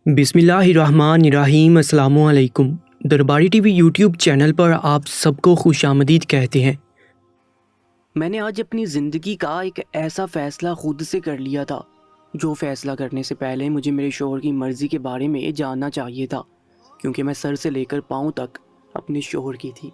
बिस्मिल्लाहिर्रहमानिर्रहीम। अस्सलामु अलैकुम। दरबारी टीवी यूट्यूब चैनल पर आप सबको खुशामदीद कहते हैं। मैंने आज अपनी ज़िंदगी का एक ऐसा फ़ैसला खुद से कर लिया था जो फ़ैसला करने से पहले मुझे मेरे शौहर की मर्ज़ी के बारे में जानना चाहिए था, क्योंकि मैं सर से लेकर पाँव तक अपने शौहर की थी।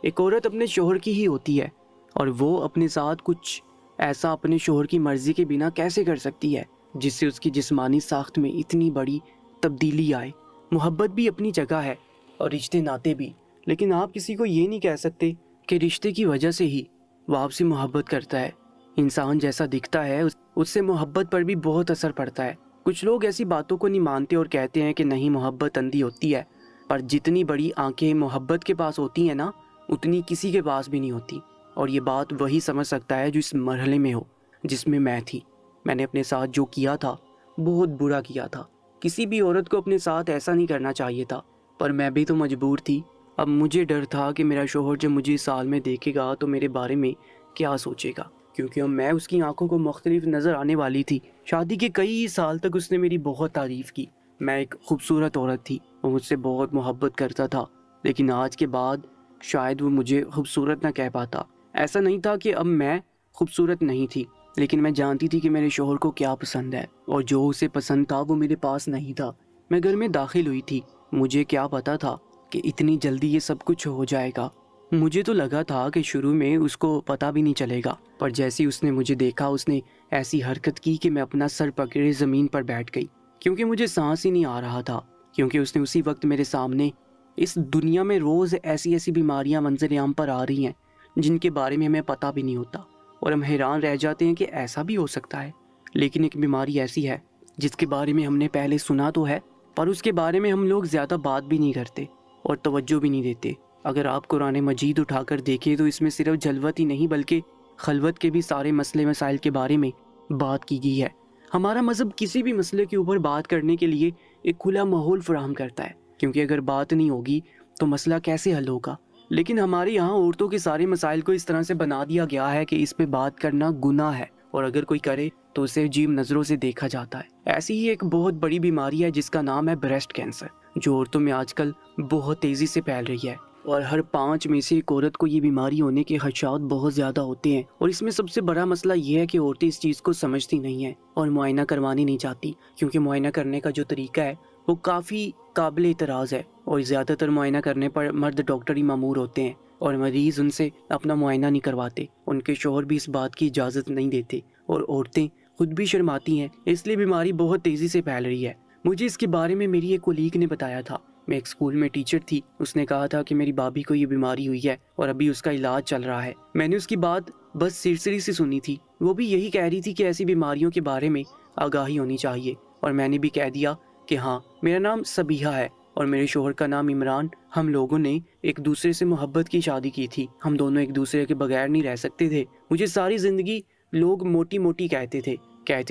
एक औरत अपने शौहर की ही होती है और वो अपने साथ कुछ ऐसा अपने शौहर की मर्ज़ी के बिना कैसे कर सकती है जिससे उसकी जिस्मानी साख्त में इतनी बड़ी तब्दीली आए। मोहब्बत भी अपनी जगह है और रिश्ते नाते भी, लेकिन आप किसी को ये नहीं कह सकते कि रिश्ते की वजह से ही वो आपसे मोहब्बत करता है। इंसान जैसा दिखता है उससे मोहब्बत पर भी बहुत असर पड़ता है। कुछ लोग ऐसी बातों को नहीं मानते और कहते हैं कि नहीं, मोहब्बत अंधी होती है, पर जितनी बड़ी आंखें मोहब्बत के पास होती हैं ना, उतनी किसी के पास भी नहीं होती। और ये बात वही समझ सकता है जो इस मरहले में हो जिसमें मैं थी। मैंने अपने साथ जो किया था बहुत बुरा किया था। किसी भी औरत को अपने साथ ऐसा नहीं करना चाहिए था, पर मैं भी तो मजबूर थी। अब मुझे डर था कि मेरा शौहर जब मुझे इस साल में देखेगा तो मेरे बारे में क्या सोचेगा, क्योंकि अब मैं उसकी आंखों को मुख्तलिफ नज़र आने वाली थी। शादी के कई साल तक उसने मेरी बहुत तारीफ़ की। मैं एक खूबसूरत औरत थी, वो मुझसे बहुत मोहब्बत करता था, लेकिन आज के बाद शायद वो मुझे खूबसूरत ना कह पाता। ऐसा नहीं था कि अब मैं खूबसूरत नहीं थी, लेकिन मैं जानती थी कि मेरे शौहर को क्या पसंद है, और जो उसे पसंद था वो मेरे पास नहीं था। मैं घर में दाखिल हुई थी। मुझे क्या पता था कि इतनी जल्दी ये सब कुछ हो जाएगा। मुझे तो लगा था कि शुरू में उसको पता भी नहीं चलेगा, पर जैसे ही उसने मुझे देखा उसने ऐसी हरकत की कि मैं अपना सर पकड़े ज़मीन पर बैठ गई, क्योंकि मुझे सांस ही नहीं आ रहा था। क्योंकि उसने उसी वक्त मेरे सामने, इस दुनिया में रोज़ ऐसी ऐसी बीमारियां मंजर-ए-आम पर आ रही हैं जिनके बारे में हमें पता भी नहीं होता, और हम हैरान रह जाते हैं कि ऐसा भी हो सकता है। लेकिन एक बीमारी ऐसी है जिसके बारे में हमने पहले सुना तो है, पर उसके बारे में हम लोग ज़्यादा बात भी नहीं करते और तवज्जो भी नहीं देते। अगर आप कुरान मजीद उठाकर देखें तो इसमें सिर्फ जलवत ही नहीं बल्कि खलवत के भी सारे मसले मसाइल के बारे में बात की गई है। हमारा मज़हब किसी भी मसले के ऊपर बात करने के लिए एक खुला माहौल फराहम करता है, क्योंकि अगर बात नहीं होगी तो मसला कैसे हल होगा। लेकिन हमारे यहाँ औरतों के सारे मसाइल को इस तरह से बना दिया गया है कि इस पे बात करना गुनाह है, और अगर कोई करे तो उसे अजीब नज़रों से देखा जाता है। ऐसी ही एक बहुत बड़ी बीमारी है जिसका नाम है ब्रेस्ट कैंसर, जो औरतों में आजकल बहुत तेज़ी से फैल रही है, और हर 5 में से एक औरत को ये बीमारी होने के खदशात बहुत ज़्यादा होते हैं। और इसमें सबसे बड़ा मसला ये है कि औरतें इस चीज़ को समझती नहीं हैं और मुआयना करवानी नहीं चाहती, क्योंकि मुआयना करने का जो तरीका है वो काफ़ी काबिल एतराज़ है, और ज़्यादातर मुआयना करने पर मर्द डॉक्टर ही मामूर होते हैं और मरीज़ उनसे अपना मुआयना नहीं करवाते। उनके शौहर भी इस बात की इजाज़त नहीं देते और औरतें खुद भी शर्माती हैं, इसलिए बीमारी बहुत तेज़ी से फैल रही है। मुझे इसके बारे में मेरी एक कोलीग ने बताया था। मैं एक स्कूल में टीचर थी। उसने कहा था कि मेरी भाभी को ये बीमारी हुई है और अभी उसका इलाज चल रहा है। मैंने उसकी बात बस सिरसिरी से सुनी थी। वो भी यही कह रही थी कि ऐसी बीमारियों के बारे में आगाही होनी चाहिए, और मैंने भी कह दिया कि हाँ, मेरा नाम सबीहा है और मेरे शौहर का नाम इमरान। हम लोगों ने एक दूसरे से मोहब्बत की शादी की थी। हम दोनों एक दूसरे के बगैर नहीं रह सकते थे। मुझे सारी ज़िंदगी लोग मोटी मोटी कहते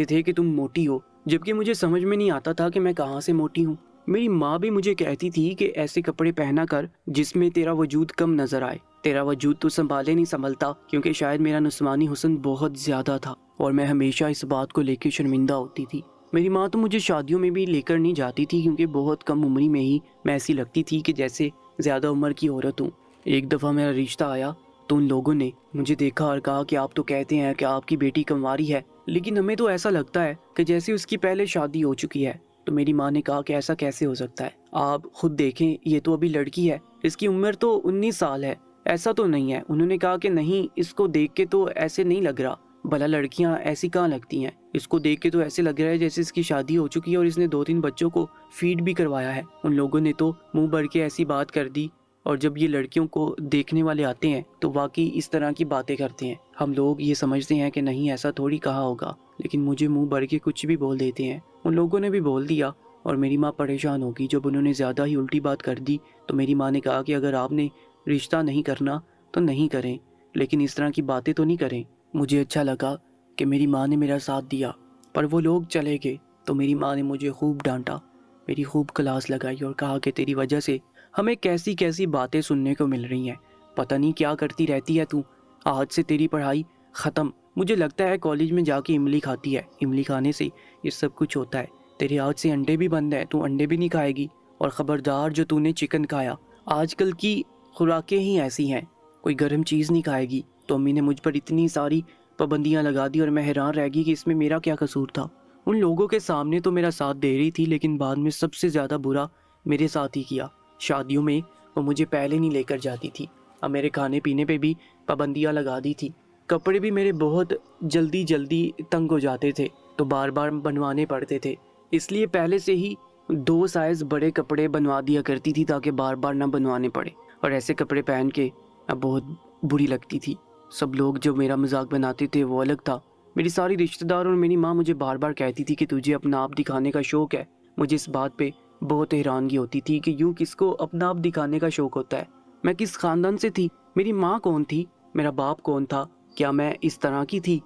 थे कि तुम मोटी हो, जबकि मुझे समझ में नहीं आता था कि मैं कहाँ से मोटी हूँ। मेरी माँ भी मुझे कहती थी कि ऐसे कपड़े पहना कर जिसमें तेरा वजूद कम नजर आए। तेरा वजूद तो संभाले नहीं संभलता, क्योंकि शायद मेरा नुस्वानी हुस्न बहुत ज़्यादा था और मैं हमेशा इस बात को लेकर शर्मिंदा होती थी। मेरी माँ तो मुझे शादियों में भी लेकर नहीं जाती थी, क्योंकि बहुत कम उम्री में ही मैं ऐसी लगती थी कि जैसे ज़्यादा उम्र की औरत हूँ। एक दफ़ा मेरा रिश्ता आया तो उन लोगों ने मुझे देखा और कहा कि आप तो कहते हैं कि आपकी बेटी कंवारी है, लेकिन हमें तो ऐसा लगता है कि जैसे उसकी पहले शादी हो चुकी है। तो मेरी माँ ने कहा कि ऐसा कैसे हो सकता है, आप खुद देखें, ये तो अभी लड़की है, इसकी उम्र तो 19 साल है, ऐसा तो नहीं है। उन्होंने कहा कि नहीं, इसको देख के तो ऐसे नहीं लग रहा, भला लड़कियां ऐसी कहाँ लगती हैं, इसको देख के तो ऐसे लग रहा है जैसे इसकी शादी हो चुकी है और इसने 2-3 बच्चों को फीड भी करवाया है। उन लोगों ने तो मुंह भर के ऐसी बात कर दी, और जब ये लड़कियों को देखने वाले आते हैं तो वाकई इस तरह की बातें करते हैं। हम लोग ये समझते हैं कि नहीं, ऐसा थोड़ी कहा होगा, लेकिन मुझे मुंह भर के कुछ भी बोल देते हैं। उन लोगों ने भी बोल दिया और मेरी माँ परेशान होगी। जब उन्होंने ज़्यादा ही उल्टी बात कर दी तो मेरी माँ ने कहा कि अगर आपने रिश्ता नहीं करना तो नहीं करें, लेकिन इस तरह की बातें तो नहीं करें। मुझे अच्छा लगा कि मेरी माँ ने मेरा साथ दिया, पर वो लोग चले गए तो मेरी माँ ने मुझे खूब डांटा, मेरी खूब क्लास लगाई और कहा कि तेरी वजह से हमें कैसी कैसी बातें सुनने को मिल रही हैं, पता नहीं क्या करती रहती है तू, आज से तेरी पढ़ाई ख़त्म। मुझे लगता है कॉलेज में जाके इमली खाती है, इमली खाने से ये सब कुछ होता है। तेरे आज से अंडे भी बंद है, तू अंडे भी नहीं खाएगी। और ख़बरदार जो तूने चिकन खाया, आजकल की खुराकें ही ऐसी हैं, कोई गर्म चीज़ नहीं खाएगी। तो अम्मी ने मुझ पर इतनी सारी पाबंदियाँ लगा दी और मैं हैरान रह गई कि इसमें मेरा क्या कसूर था। उन लोगों के सामने तो मेरा साथ दे रही थी, लेकिन बाद में सबसे ज़्यादा बुरा मेरे साथ ही किया। शादियों में वो मुझे पहले नहीं लेकर जाती थी, अब मेरे खाने पीने पे भी पाबंदियाँ लगा दी थी। कपड़े भी मेरे बहुत जल्दी जल्दी तंग हो जाते थे, तो बार बार बनवाने पड़ते थे, इसलिए पहले से ही 2 साइज़ बड़े कपड़े बनवा दिया करती थी ताकि बार बार ना बनवाने पड़े। और ऐसे कपड़े पहन के अब बहुत बुरी लगती थी। सब लोग जो मेरा मजाक बनाते थे वो अलग था। मेरी सारी रिश्तेदार और मेरी माँ मुझे बार बार कहती थी कि तुझे अपना आप दिखाने का शौक़ है। मुझे इस बात पे बहुत हैरानगी होती थी कि यूँ किसको अपना आप दिखाने का शौक़ होता है। मैं किस ख़ानदान से थी, मेरी माँ कौन थी, मेरा बाप कौन था, क्या मैं इस तरह की थी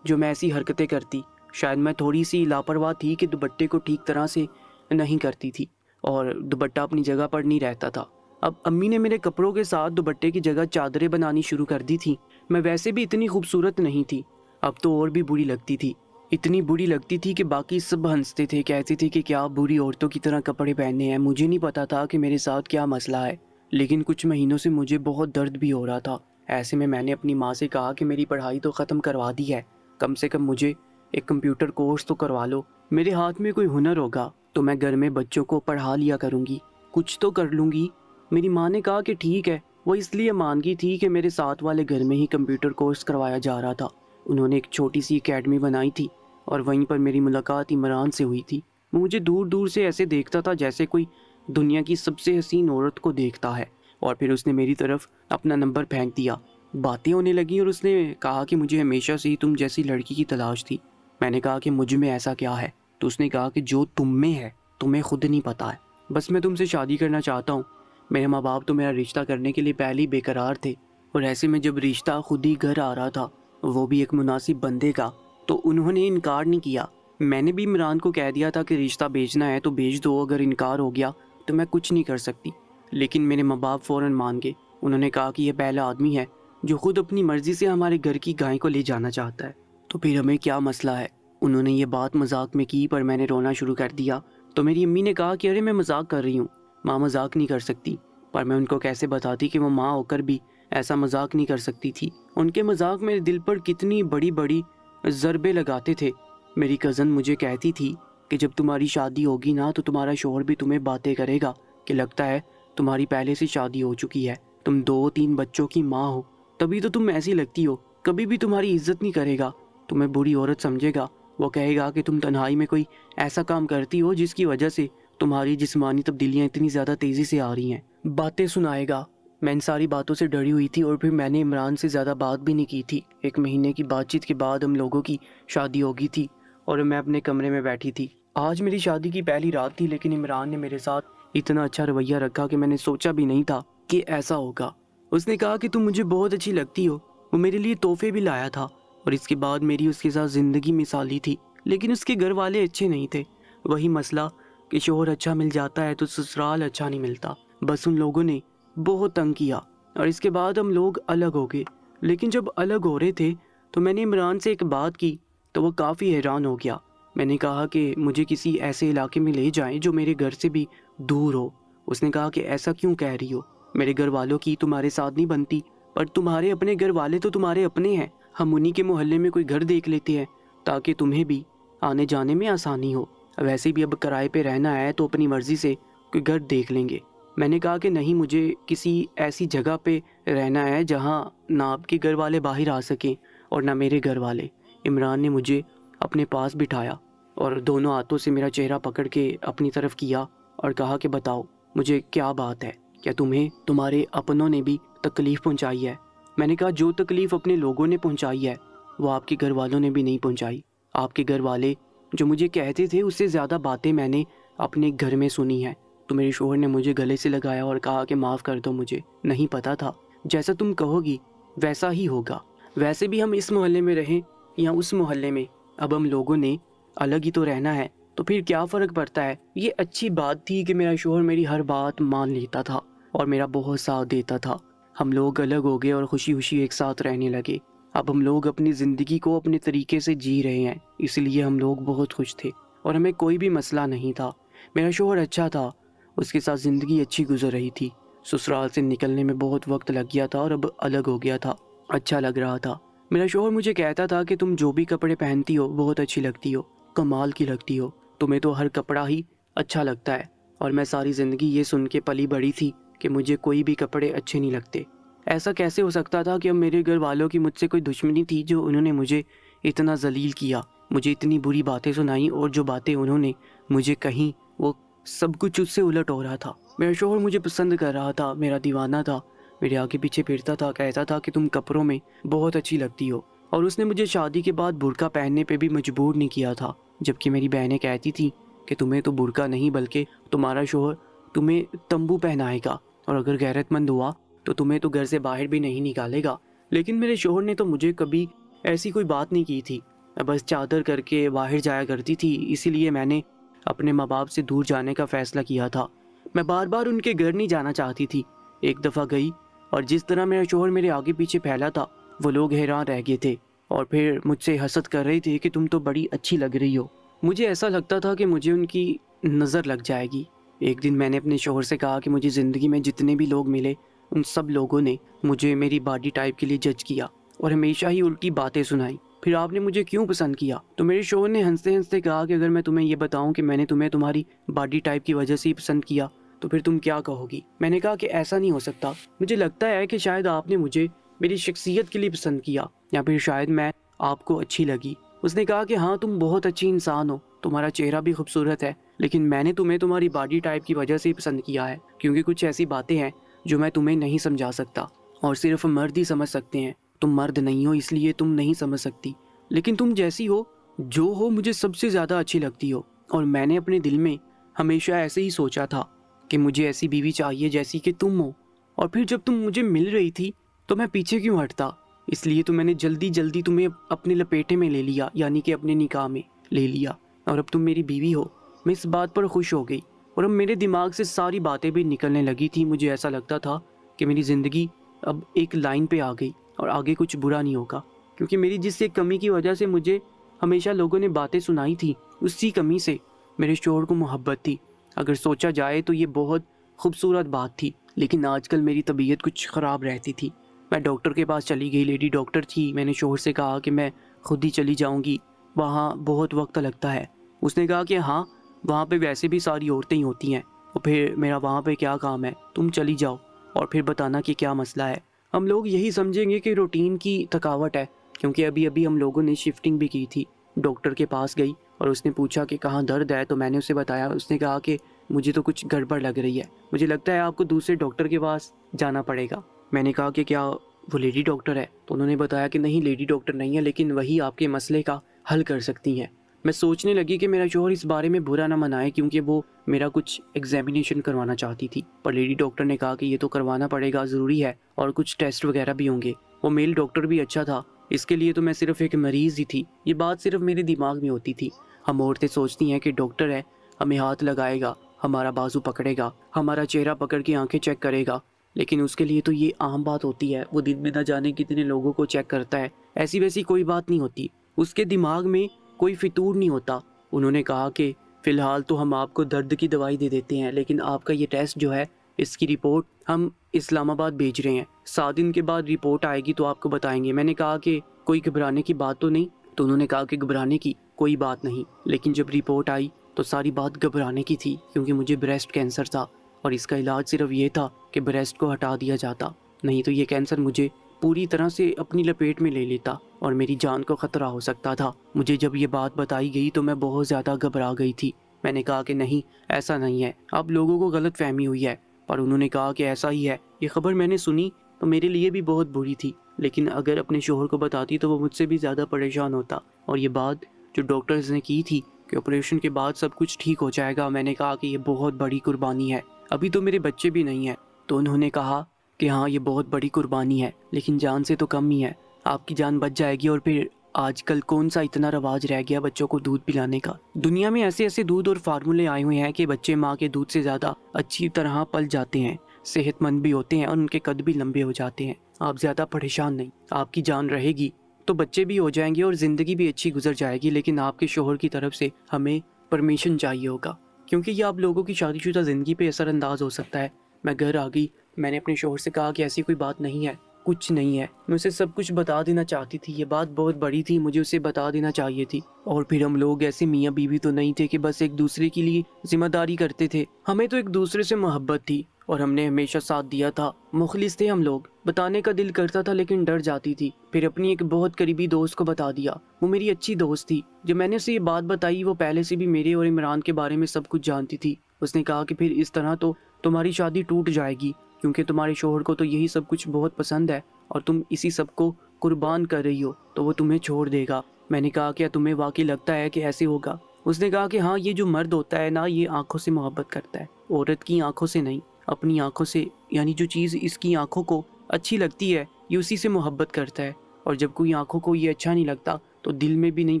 जो मैं ऐसी हरकतें करती। शायद मैं थोड़ी सी लापरवाह थी कि दुपट्टे को ठीक तरह से नहीं करती थी और दुपट्टा अपनी जगह पर नहीं रहता था। अब अम्मी ने मेरे कपड़ों के साथ दुपट्टे की जगह चादरें बनानी शुरू कर दी थी। मैं वैसे भी इतनी खूबसूरत नहीं थी, अब तो और भी बुरी लगती थी। इतनी बुरी लगती थी कि बाकी सब हंसते थे, कहते थे कि क्या बुरी औरतों की तरह कपड़े पहनने हैं। मुझे नहीं पता था कि मेरे साथ क्या मसला है, लेकिन कुछ महीनों से मुझे बहुत दर्द भी हो रहा था। ऐसे में मैंने अपनी माँ से कहा कि मेरी पढ़ाई तो ख़त्म करवा दी है, कम से कम मुझे एक कंप्यूटर कोर्स तो करवा लो। मेरे हाथ में कोई हुनर होगा तो मैं घर में बच्चों को पढ़ा लिया करूँगी, कुछ तो कर लूँगी। मेरी माँ ने कहा कि ठीक है। वो इसलिए मान गई थी कि मेरे साथ वाले घर में ही कंप्यूटर कोर्स करवाया जा रहा था। उन्होंने एक छोटी सी एकेडमी बनाई थी और वहीं पर मेरी मुलाकात इमरान से हुई थी। वो मुझे दूर दूर से ऐसे देखता था जैसे कोई दुनिया की सबसे हसीन औरत को देखता है, और फिर उसने मेरी तरफ अपना नंबर फेंक दिया। बातें होने लगी और उसने कहा कि मुझे हमेशा से ही तुम जैसी लड़की की तलाश थी। मैंने कहा कि मुझ में ऐसा क्या है, तो उसने कहा कि जो तुम में है तुम्हें खुद नहीं पता है, बस मैं तुमसे शादी करना चाहता हूँ। मेरे माँ बाप तो मेरा रिश्ता करने के लिए पहले ही बेकरार थे, और ऐसे में जब रिश्ता खुद ही घर आ रहा था, वो भी एक मुनासिब बंदे का, तो उन्होंने इनकार नहीं किया। मैंने भी इमरान को कह दिया था कि रिश्ता भेजना है तो भेज दो, अगर इनकार हो गया तो मैं कुछ नहीं कर सकती। लेकिन मेरे माँ बाप फ़ौरन मान गए। उन्होंने कहा कि यह पहला आदमी है जो खुद अपनी मर्ज़ी से हमारे घर की गाय को ले जाना चाहता है, तो फिर हमें क्या मसला है। उन्होंने ये बात मजाक में की, पर मैंने रोना शुरू कर दिया। तो मेरी अम्मी ने कहा कि अरे मैं मजाक कर रही हूँ, माँ मजाक नहीं कर सकती। पर मैं उनको कैसे बताती कि वो माँ होकर भी ऐसा मजाक नहीं कर सकती थी। उनके मजाक मेरे दिल पर कितनी बड़ी बड़ी ज़रबे लगाते थे। मेरी कज़न मुझे कहती थी कि जब तुम्हारी शादी होगी ना तो तुम्हारा शौहर भी तुम्हें बातें करेगा कि लगता है तुम्हारी पहले से शादी हो चुकी है, तुम 2-3 बच्चों की माँ हो, तभी तो तुम ऐसी लगती हो। कभी भी तुम्हारी इज्जत नहीं करेगा, तुम्हें बुरी औरत समझेगा। वो कहेगा कि तुम तन्हाई में कोई ऐसा काम करती हो जिसकी वजह से तुम्हारी जिस्मानी तब्दीलियाँ इतनी ज़्यादा तेज़ी से आ रही हैं। बातें सुनाएगा। मैं इन सारी बातों से डरी हुई थी और फिर मैंने इमरान से ज़्यादा बात भी नहीं की थी। 1 महीने की बातचीत के बाद हम लोगों की शादी हो गई थी और मैं अपने कमरे में बैठी थी। आज मेरी शादी की पहली रात थी, लेकिन इमरान ने मेरे साथ इतना अच्छा रवैया रखा कि मैंने सोचा भी नहीं था कि ऐसा होगा। उसने कहा कि तुम मुझे बहुत अच्छी लगती हो। वो मेरे लिए तोहफे भी लाया था और इसके बाद मेरी उसके साथ ज़िंदगी मिसाली थी। लेकिन उसके घर वाले अच्छे नहीं थे। वही मसला कि शोहर अच्छा मिल जाता है तो ससुराल अच्छा नहीं मिलता। बस उन लोगों ने बहुत तंग किया और इसके बाद हम लोग अलग हो गए। लेकिन जब अलग हो रहे थे तो मैंने इमरान से एक बात की तो वो काफ़ी हैरान हो गया। मैंने कहा कि मुझे किसी ऐसे इलाके में ले जाएं जो मेरे घर से भी दूर हो। उसने कहा कि ऐसा क्यों कह रही हो, मेरे घर वालों की तुम्हारे साथ नहीं बनती, पर तुम्हारे अपने घर वाले तो तुम्हारे अपने हैं। हम उन्हीं के मोहल्ले में कोई घर देख लेते हैं ताकि तुम्हें भी आने जाने में आसानी हो। वैसे भी अब किराए पे रहना है तो अपनी मर्ज़ी से कोई घर देख लेंगे। मैंने कहा कि नहीं, मुझे किसी ऐसी जगह पे रहना है जहाँ ना आपके घर वाले बाहर आ सकें और ना मेरे घर वाले। इमरान ने मुझे अपने पास बिठाया और दोनों हाथों से मेरा चेहरा पकड़ के अपनी तरफ किया और कहा कि बताओ मुझे क्या बात है, क्या तुम्हें तुम्हारे अपनों ने भी तकलीफ़ पहुंचाई है। मैंने कहा जो तकलीफ़ अपने लोगों ने पहुंचाई है वो आपके घर वालों ने भी नहीं पहुंचाई। आपके घर वाले जो मुझे कहते थे उससे ज़्यादा बातें मैंने अपने घर में सुनी हैं। तो मेरे शोहर ने मुझे गले से लगाया और कहा कि माफ़ कर दो, मुझे नहीं पता था, जैसा तुम कहोगी वैसा ही होगा। वैसे भी हम इस मोहल्ले में रहें या उस मोहल्ले में, अब हम लोगों ने अलग ही तो रहना है, तो फिर क्या फ़र्क पड़ता है। ये अच्छी बात थी कि मेरा शोहर मेरी हर बात मान लेता था और मेरा बहुत साथ देता था। हम लोग अलग हो गए और खुशी खुशी एक साथ रहने लगे। अब हम लोग अपनी ज़िंदगी को अपने तरीके से जी रहे हैं, इसलिए हम लोग बहुत खुश थे। اور ہمیں کوئی بھی مسئلہ نہیں تھا۔ میرا شوہر اچھا تھا، اس کے ساتھ زندگی اچھی گزر رہی تھی۔ سسرال سے نکلنے میں بہت وقت لگ گیا تھا اور اب الگ ہو گیا تھا، اچھا لگ رہا تھا۔ میرا شوہر مجھے کہتا تھا کہ تم جو بھی کپڑے پہنتی ہو بہت اچھی لگتی ہو، کمال کی لگتی ہو، تمہیں تو ہر کپڑا ہی اچھا لگتا ہے۔ اور میں ساری زندگی یہ سن کے پلی بڑی تھی کہ مجھے کوئی بھی کپڑے اچھے نہیں لگتے۔ ایسا کیسے ہو سکتا تھا کہ اب میرے گھر والوں کی مجھ سے کوئی دشمنی تھی جو انہوں نے مجھے اتنا ذلیل کیا، مجھے اتنی بری باتیں سنائیں، اور جو باتیں انہوں نے مجھے کہیں وہ سب کچھ اس سے الٹ ہو رہا تھا۔ میرا شوہر مجھے پسند کر رہا تھا، میرا دیوانہ تھا، میرے آگے پیچھے پھرتا تھا، کہتا تھا کہ تم کپڑوں میں بہت اچھی لگتی ہو، اور اس نے مجھے شادی کے بعد برقع پہننے پہ بھی مجبور نہیں کیا تھا، جبکہ میری بہنیں کہتی تھیں کہ تمہیں تو برقع نہیں بلکہ تمہارا شوہر تمہیں تمبو پہنائے گا، اور اگر غیرت مند ہوا تو تمہیں تو گھر سے باہر بھی نہیں نکالے گا۔ لیکن میرے شوہر نے تو مجھے کبھی ایسی کوئی بات نہیں کی تھی، میں بس چادر کر کے باہر جایا کرتی تھی، اسی لیے میں نے اپنے ماں باپ سے دور جانے کا فیصلہ کیا تھا۔ میں بار بار ان کے گھر نہیں جانا چاہتی تھی، ایک دفعہ گئی اور جس طرح میرا شوہر میرے آگے پیچھے پھیلا تھا وہ لوگ حیران رہ گئے تھے اور پھر مجھ سے حسد کر رہے تھے کہ تم تو بڑی اچھی لگ رہی ہو۔ مجھے ایسا لگتا تھا کہ مجھے ان کی نظر لگ جائے گی۔ ایک دن میں نے اپنے شوہر سے کہا کہ مجھے زندگی میں جتنے بھی لوگ ملے ان سب لوگوں نے مجھے میری باڈی ٹائپ کے لیے جج کیا اور ہمیشہ ہی الٹی باتیں سنائی، پھر آپ نے مجھے کیوں پسند کیا؟ تو میرے شوہر نے ہنستے ہنستے کہا کہ اگر میں تمہیں یہ بتاؤں کہ میں نے تمہیں تمہاری باڈی ٹائپ کی وجہ سے ہی پسند کیا تو پھر تم کیا کہو گی؟ میں نے کہا کہ ایسا نہیں ہو سکتا، مجھے لگتا ہے کہ شاید آپ نے مجھے میری شخصیت کے لیے پسند کیا، یا پھر شاید میں آپ کو اچھی لگی۔ اس نے کہا کہ ہاں تم بہت اچھی انسان ہو، تمہارا چہرہ بھی خوبصورت ہے، لیکن میں نے تمہیں تمہاری باڈی ٹائپ کی وجہ سے ہی پسند کیا ہے، کیونکہ کچھ ایسی باتیں ہیں جو میں تمہیں نہیں سمجھا سکتا اور صرف مرد ہی سمجھ سکتے ہیں۔ تم مرد نہیں ہو اس لیے تم نہیں سمجھ سکتی، لیکن تم جیسی ہو جو ہو مجھے سب سے زیادہ اچھی لگتی ہو، اور میں نے اپنے دل میں ہمیشہ ایسے ہی سوچا تھا کہ مجھے ایسی بیوی چاہیے جیسی کہ تم ہو۔ اور پھر جب تم مجھے مل رہی تھی تو میں پیچھے کیوں ہٹتا؟ اس لیے تو میں نے جلدی جلدی تمہیں اپنے لپیٹے میں لے لیا، یعنی کہ اپنے نکاح میں لے لیا، اور اب تم میری بیوی ہو۔ میں اس بات پر خوش ہو گئی اور اب میرے دماغ سے ساری باتیں بھی نکلنے لگی تھی۔ مجھے ایسا لگتا تھا کہ میری زندگی اب ایک لائن پہ آ گئی اور آگے کچھ برا نہیں ہوگا، کیونکہ میری جس ایک کمی کی وجہ سے مجھے ہمیشہ لوگوں نے باتیں سنائی تھی، اسی کمی سے میرے شوہر کو محبت تھی۔ اگر سوچا جائے تو یہ بہت خوبصورت بات تھی، لیکن آج کل میری طبیعت کچھ خراب رہتی تھی۔ میں ڈاکٹر کے پاس چلی گئی، لیڈی ڈاکٹر تھی۔ میں نے شوہر سے کہا کہ میں خود ہی چلی جاؤں گی، وہاں بہت وقت لگتا ہے۔ اس نے کہا کہ ہاں وہاں پہ ویسے بھی ساری عورتیں ہی ہوتی ہیں، اور پھر میرا وہاں پہ کیا کام ہے، تم چلی جاؤ اور پھر بتانا کہ کیا مسئلہ ہے۔ ہم لوگ یہی سمجھیں گے کہ روٹین کی تھکاوٹ ہے، کیونکہ ابھی ہم لوگوں نے شفٹنگ بھی کی تھی۔ ڈاکٹر کے پاس گئی اور اس نے پوچھا کہ کہاں درد ہے، تو میں نے اسے بتایا۔ اس نے کہا کہ مجھے تو کچھ گڑبڑ لگ رہی ہے، مجھے لگتا ہے آپ کو دوسرے ڈاکٹر کے پاس جانا پڑے گا۔ میں نے کہا کہ کیا وہ لیڈی ڈاکٹر ہے؟ تو انہوں نے بتایا کہ نہیں لیڈی ڈاکٹر نہیں ہے، لیکن وہی آپ کے مسئلے کا حل کر سکتی ہیں۔ میں سوچنے لگی کہ میرا شوہر اس بارے میں برا نہ منائے، کیونکہ وہ میرا کچھ ایگزامینیشن کروانا چاہتی تھی، پر لیڈی ڈاکٹر نے کہا کہ یہ تو کروانا پڑے گا، ضروری ہے، اور کچھ ٹیسٹ وغیرہ بھی ہوں گے۔ وہ میل ڈاکٹر بھی اچھا تھا، اس کے لیے تو میں صرف ایک مریض ہی تھی۔ یہ بات صرف میرے دماغ میں ہوتی تھی۔ ہم عورتیں سوچتی ہیں کہ ڈاکٹر ہے، ہمیں ہاتھ لگائے گا، ہمارا بازو پکڑے گا، ہمارا چہرہ پکڑ کے آنکھیں چیک کرے گا، لیکن اس کے لیے تو یہ عام بات ہوتی ہے، وہ دن میں نہ جانے کتنے لوگوں کو چیک کرتا ہے۔ ایسی ویسی کوئی بات نہیں ہوتی، اس کے دماغ میں کوئی فطور نہیں ہوتا۔ انہوں نے کہا کہ فی الحال تو ہم آپ کو درد کی دوائی دے دیتے ہیں، لیکن آپ کا یہ ٹیسٹ جو ہے اس کی رپورٹ ہم اسلام آباد بھیج رہے ہیں، 7 دن کے بعد رپورٹ آئے گی تو آپ کو بتائیں گے۔ میں نے کہا کہ کوئی گھبرانے کی بات تو نہیں؟ تو انہوں نے کہا کہ گھبرانے کی کوئی بات نہیں، لیکن جب رپورٹ آئی تو ساری بات گھبرانے کی تھی، کیونکہ مجھے بریسٹ کینسر تھا اور اس کا علاج صرف یہ تھا کہ بریسٹ کو ہٹا دیا جاتا، نہیں تو یہ کینسر مجھے پوری طرح سے اپنی لپیٹ میں لے لیتا اور میری جان کو خطرہ ہو سکتا تھا۔ مجھے جب یہ بات بتائی گئی تو میں بہت زیادہ گھبرا گئی تھی۔ میں نے کہا کہ نہیں ایسا نہیں ہے، اب لوگوں کو غلط فہمی ہوئی ہے، پر انہوں نے کہا کہ ایسا ہی ہے۔ یہ خبر میں نے سنی تو میرے لیے بھی بہت بری تھی، لیکن اگر اپنے شوہر کو بتاتی تو وہ مجھ سے بھی زیادہ پریشان ہوتا، اور یہ بات جو ڈاکٹرز نے کی تھی کہ آپریشن کے بعد سب کچھ ٹھیک ہو جائے گا، میں نے کہا کہ یہ بہت بڑی قربانی ہے، ابھی تو میرے بچے بھی نہیں ہیں۔ تو انہوں نے کہا کہ ہاں یہ بہت بڑی قربانی ہے، لیکن جان سے تو کم ہی ہے، آپ کی جان بچ جائے گی۔ اور پھر آج کل کون سا اتنا رواج رہ گیا بچوں کو دودھ پلانے کا؟ دنیا میں ایسے ایسے دودھ اور فارمولے آئے ہوئے ہیں کہ بچے ماں کے دودھ سے زیادہ اچھی طرح پل جاتے ہیں، صحت مند بھی ہوتے ہیں اور ان کے قد بھی لمبے ہو جاتے ہیں۔ آپ زیادہ پریشان نہیں، آپ کی جان رہے گی تو بچے بھی ہو جائیں گے اور زندگی بھی اچھی گزر جائے گی، لیکن آپ کے شوہر کی طرف سے ہمیں परमिशन चाहिए होगा, क्योंकि ये आप लोगों की शादीशुदा ज़िंदगी पे असर अंदाज हो सकता है। मैं घर आ गई, मैंने अपने शौहर से कहा कि ऐसी कोई बात नहीं है, कुछ नहीं है। मैं उसे सब कुछ बता देना चाहती थी, ये बात बहुत बड़ी थी, मुझे उसे बता देना चाहिए थी। और फिर हम लोग ऐसे मियाँ बीवी तो नहीं थे कि बस एक दूसरे के लिए जिम्मेदारी करते थे, हमें तो एक दूसरे से मोहब्बत थी और हमने हमेशा साथ दिया था। मुखलिस थे हम लोग, बताने का दिल करता था लेकिन डर जाती थी। फिर अपनी एक बहुत करीबी दोस्त को बता दिया, वो मेरी अच्छी दोस्त थी। जब मैंने उसे ये बात बताई, वो पहले से भी मेरे और इमरान के बारे में सब कुछ जानती थी। उसने कहा कि फिर इस तरह तो तुम्हारी शादी टूट जाएगी, क्योंकि तुम्हारे शोहर को तो यही सब कुछ बहुत पसंद है और तुम इसी सब को कुर्बान कर रही हो, तो वो तुम्हें छोड़ देगा। मैंने कहा क्या तुम्हें वाकई लगता है कि ऐसे होगा? उसने कहा कि हाँ, ये जो मर्द होता है ना, ये आंखों से मोहब्बत करता है, औरत की आंखों से नहीं, अपनी आंखों से। यानी जो चीज़ इसकी आंखों को अच्छी लगती है, ये उसी से मोहब्बत करता है। और जब कोई आंखों को ये अच्छा नहीं लगता तो दिल में भी नहीं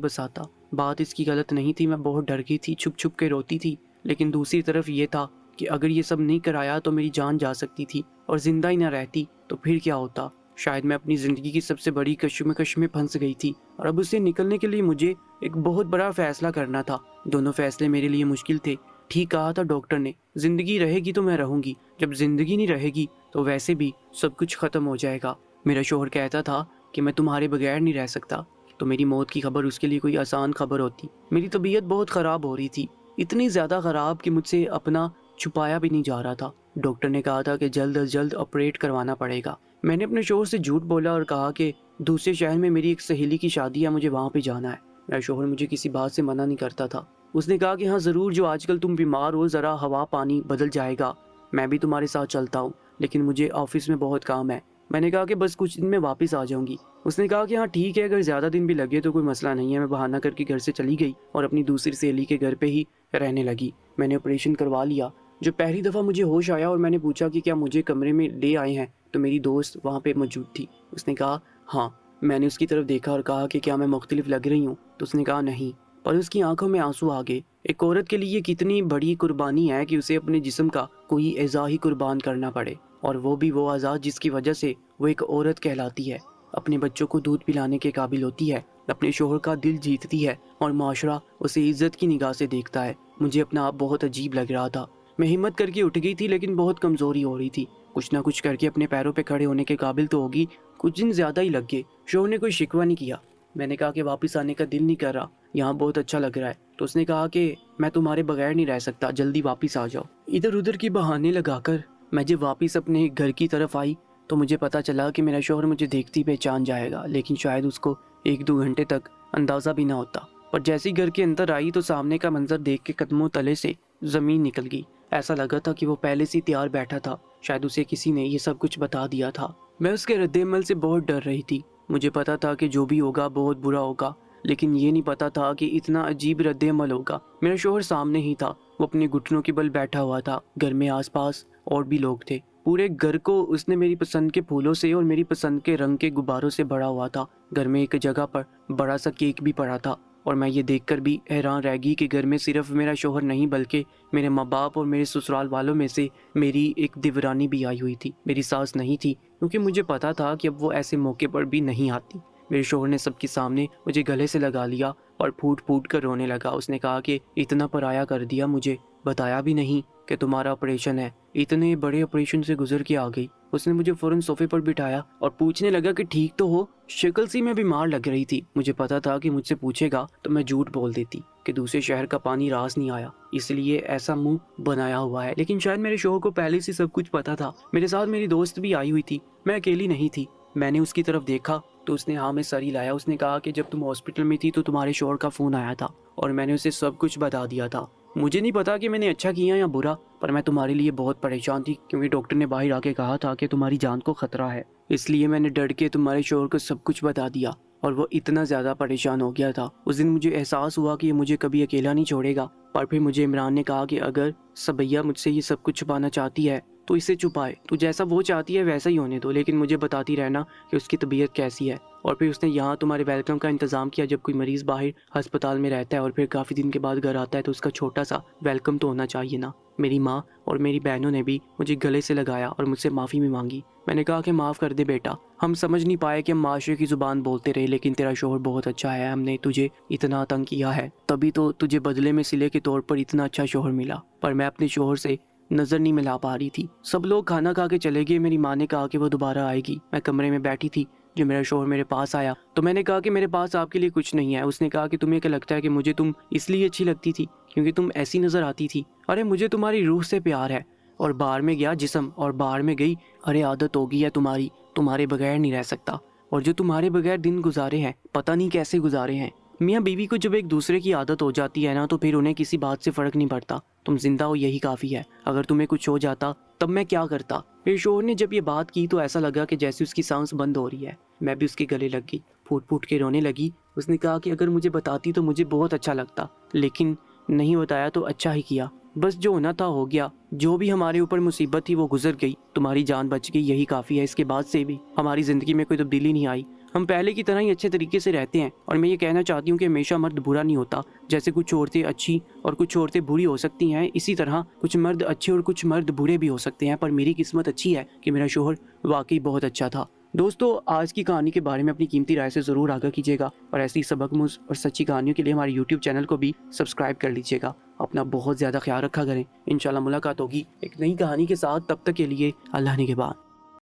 बसाता। बात इसकी गलत नहीं थी, मैं बहुत डर गई थी, छुप छुप के रोती थी। लेकिन दूसरी तरफ ये था कि अगर ये सब नहीं कराया तो मेरी जान जा सकती थी, और जिंदा ही ना रहती तो फिर क्या होता। शायद मैं अपनी ज़िंदगी की सबसे बड़ी कश्मकश में फंस गई थी, और अब उससे निकलने के लिए मुझे एक बहुत बड़ा फैसला करना था। दोनों फैसले मेरे लिए मुश्किल थे। ठीक कहा था डॉक्टर ने, ज़िंदगी रहेगी तो मैं रहूँगी, जब ज़िंदगी नहीं रहेगी तो वैसे भी सब कुछ ख़त्म हो जाएगा। मेरा शौहर कहता था कि मैं तुम्हारे बगैर नहीं रह सकता, तो मेरी मौत की खबर उसके लिए कोई आसान खबर होती। मेरी तबीयत बहुत ख़राब हो रही थी, इतनी ज़्यादा ख़राब कि मुझसे अपना छुपाया भी नहीं जा रहा था। डॉक्टर ने कहा था कि जल्द अज जल्द ऑपरेट करवाना पड़ेगा। मैंने अपने शौहर से झूठ बोला और कहा कि दूसरे शहर में मेरी एक सहेली की शादी है, मुझे वहाँ पे जाना है। मेरा शौहर मुझे किसी बात से मना नहीं करता था। उसने कहा कि हाँ ज़रूर, जो आजकल तुम बीमार हो, ज़रा हवा पानी बदल जाएगा, मैं भी तुम्हारे साथ चलता हूँ, लेकिन मुझे ऑफिस में बहुत काम है। मैंने कहा कि बस कुछ दिन में वापस आ जाऊंगी। उसने कहा कि हाँ ठीक है, अगर ज़्यादा दिन भी लगे तो कोई मसला नहीं है। मैं बहाना करके घर से चली गई और अपनी दूसरी सहेली के घर पे ही रहने लगी। मैंने ऑपरेशन करवा लिया। जो पहली दफ़ा मुझे होश आया और मैंने पूछा कि क्या मुझे कमरे में ले आए हैं, तो मेरी दोस्त वहाँ पे मौजूद थी। उसने कहा हाँ। मैंने उसकी तरफ देखा और कहा कि क्या मैं मुख्तलिफ लग रही हूँ, तो उसने कहा नहीं, पर उसकी आंखों में आंसू आ गए। एक औरत के लिए ये कितनी बड़ी कुर्बानी है कि उसे अपने जिस्म का कोई एज़ा ही कुर्बान करना पड़े, और वो भी वो आज़ाद जिसकी वजह से वो एक औरत कहलाती है। अपने बच्चों को दूध पिलाने के काबिल होती है, अपने शोहर का दिल जीतती है और माशरा उसे इज्जत की निगाह से देखता है। मुझे अपना आप बहुत अजीब लग रहा था। मैं हिम्मत करके उठ गई थी, लेकिन बहुत कमज़ोरी हो रही थी। कुछ ना कुछ करके अपने पैरों पे खड़े होने के काबिल तो होगी। कुछ दिन ज़्यादा ही लग गए। शोहर ने कोई शिकवा नहीं किया। मैंने कहा कि वापस आने का दिल नहीं कर रहा, यहाँ बहुत अच्छा लग रहा है। तो उसने कहा कि मैं तुम्हारे बगैर नहीं रह सकता, जल्दी वापस आ जाओ। इधर उधर की बहाने लगाकर मैं जब वापस अपने घर की तरफ आई तो मुझे पता चला कि मेरा शौहर मुझे देखती पहचान जाएगा, लेकिन शायद उसको 1-2 घंटे तक अंदाज़ा भी ना होता। पर जैसे ही घर के अंदर आई तो सामने का मंजर देख के कदमों तले से ज़मीन निकल गई। ऐसा लगा था कि वो पहले से तैयार बैठा था, शायद उसे किसी ने ये सब कुछ बता दिया था। मैं उसके रद्देमल से बहुत डर रही थी। मुझे पता था कि जो भी होगा बहुत बुरा होगा, लेकिन ये नहीं पता था कि इतना अजीब रद्देमल होगा। मेरा शौहर सामने ही था, वो अपने घुटनों के बल बैठा हुआ था। घर में आसपास और भी लोग थे। पूरे घर को उसने मेरी पसंद के फूलों से और मेरी पसंद के रंग के गुब्बारों से भरा हुआ था। घर में एक जगह पर बड़ा सा केक भी पड़ा था, और मैं ये देखकर भी हैरान रह गई कि घर में सिर्फ मेरा शौहर नहीं बल्कि मेरे माँ बाप और मेरे ससुराल वालों में से मेरी एक दिवरानी भी आई हुई थी। मेरी सास नहीं थी, क्योंकि मुझे पता था कि अब वो ऐसे मौके पर भी नहीं आती। मेरे शौहर ने सबके सामने मुझे गले से लगा लिया और फूट फूट कर रोने लगा। उसने कहा कि इतना पराया कर दिया, मुझे बताया भी नहीं कि तुम्हारा ऑपरेशन है। इतने बड़े ऑपरेशन से गुजर के आ गई। उसने मुझे फौरन सोफे पर बिठाया और पूछने लगा कि ठीक तो हो। शक्ल सी में बीमार लग रही थी। मुझे पता था कि मुझसे पूछेगा तो मैं झूठ बोल देती कि दूसरे शहर का पानी रास नहीं आया, इसलिए ऐसा मुंह बनाया हुआ है। लेकिन शायद मेरे शौहर को पहले से सब कुछ पता था। मेरे साथ मेरी दोस्त भी आई हुई थी, मैं अकेली नहीं थी। मैंने उसकी तरफ देखा तो उसने हाँ में सर हिलाया। उसने कहा कि जब तुम हॉस्पिटल में थी तो तुम्हारे शौहर का फ़ोन आया था और मैंने उसे सब कुछ बता दिया था। मुझे नहीं पता कि मैंने अच्छा किया या बुरा, पर मैं तुम्हारे लिए बहुत परेशान थी, क्योंकि डॉक्टर ने बाहर आके कहा था कि तुम्हारी जान को खतरा है। इसलिए मैंने डर के तुम्हारे शौहर को सब कुछ बता दिया, और वो इतना ज़्यादा परेशान हो गया था। उस दिन मुझे एहसास हुआ कि ये मुझे कभी अकेला नहीं छोड़ेगा। पर फिर मुझे इमरान ने कहा कि अगर सबैया मुझसे ये सब कुछ छुपाना चाहती है तो इसे छुपाए, तो जैसा वो चाहती है वैसा ही होने दो, लेकिन मुझे बताती रहना कि उसकी तबीयत कैसी है। और फिर उसने यहाँ तुम्हारे वेलकम का इंतज़ाम किया। जब कोई मरीज़ बाहर अस्पताल में रहता है और फिर काफ़ी दिन के बाद घर आता है तो उसका छोटा सा वेलकम तो होना चाहिए ना। میری ماں اور میری بہنوں نے بھی مجھے گلے سے لگایا اور مجھ سے معافی بھی مانگی۔ میں نے کہا کہ معاف کر دے بیٹا، ہم سمجھ نہیں پائے کہ ہم معاشرے کی زبان بولتے رہے، لیکن تیرا شوہر بہت اچھا ہے، ہم نے تجھے اتنا تنگ کیا ہے، تبھی تو تجھے بدلے میں صلے کے طور پر اتنا اچھا شوہر ملا۔ پر میں اپنے شوہر سے نظر نہیں ملا پا رہی تھی۔ سب لوگ کھانا کھا کے چلے گئے، میری ماں نے کہا کہ وہ دوبارہ آئے گی۔ میں کمرے میں بیٹھی تھی، جو میرا شوہر میرے پاس آیا تو میں نے کہا کہ میرے پاس آپ کے لیے کچھ نہیں ہے۔ اس نے کہا کہ تمہیں کیا لگتا ہے کہ مجھے تم اس لیے اچھی لگتی تھی کیونکہ تم ایسی نظر آتی تھی؟ ارے مجھے تمہاری روح سے پیار ہے۔ اور باہر میں گیا جسم، اور باہر میں گئی، ارے عادت ہو گئی ہے تمہاری، تمہارے بغیر نہیں رہ سکتا۔ اور جو تمہارے بغیر دن گزارے ہیں پتہ نہیں کیسے گزارے ہیں۔ میاں بیوی کو جب ایک دوسرے کی عادت ہو جاتی ہے نا تو پھر انہیں کسی بات سے فرق نہیں پڑتا۔ تم زندہ ہو یہی کافی ہے، اگر تمہیں کچھ ہو جاتا تب میں کیا کرتا؟ میرے شوہر نے جب یہ بات کی تو ایسا لگا کہ جیسے اس کی سانس بند ہو رہی ہے۔ میں بھی اس کے گلے لگ گئی، پھوٹ پھوٹ کے رونے لگی۔ اس نے کہا کہ اگر مجھے بتاتی تو مجھے بہت اچھا لگتا، لیکن نہیں بتایا تو اچھا ہی کیا۔ بس جو ہونا تھا ہو گیا، جو بھی ہمارے اوپر مصیبت تھی وہ گزر گئی، تمہاری جان بچ گئی، یہی کافی ہے۔ اس کے بعد سے بھی ہماری زندگی میں کوئی تبدیلی نہیں آئی، ہم پہلے کی طرح ہی اچھے طریقے سے رہتے ہیں۔ اور میں یہ کہنا چاہتی ہوں کہ ہمیشہ مرد برا نہیں ہوتا، جیسے کچھ عورتیں اچھی اور کچھ عورتیں بری ہو سکتی ہیں، اسی طرح کچھ مرد اچھے اور کچھ مرد برے بھی ہو سکتے ہیں۔ پر میری قسمت اچھی ہے کہ میرا شوہر واقعی بہت اچھا تھا۔ دوستو، آج کی کہانی کے بارے میں اپنی قیمتی رائے سے ضرور آگاہ کیجیے گا، اور ایسی سبق آموز اور سچی کہانیوں کے لیے ہمارے YouTube چینل کو بھی سبسکرائب کر لیجیے گا۔ اپنا بہت زیادہ خیال رکھا کریں۔ انشاءاللہ ملاقات ہوگی ایک نئی کہانی کے ساتھ، تب تک کے لیے اللہ نگہبان۔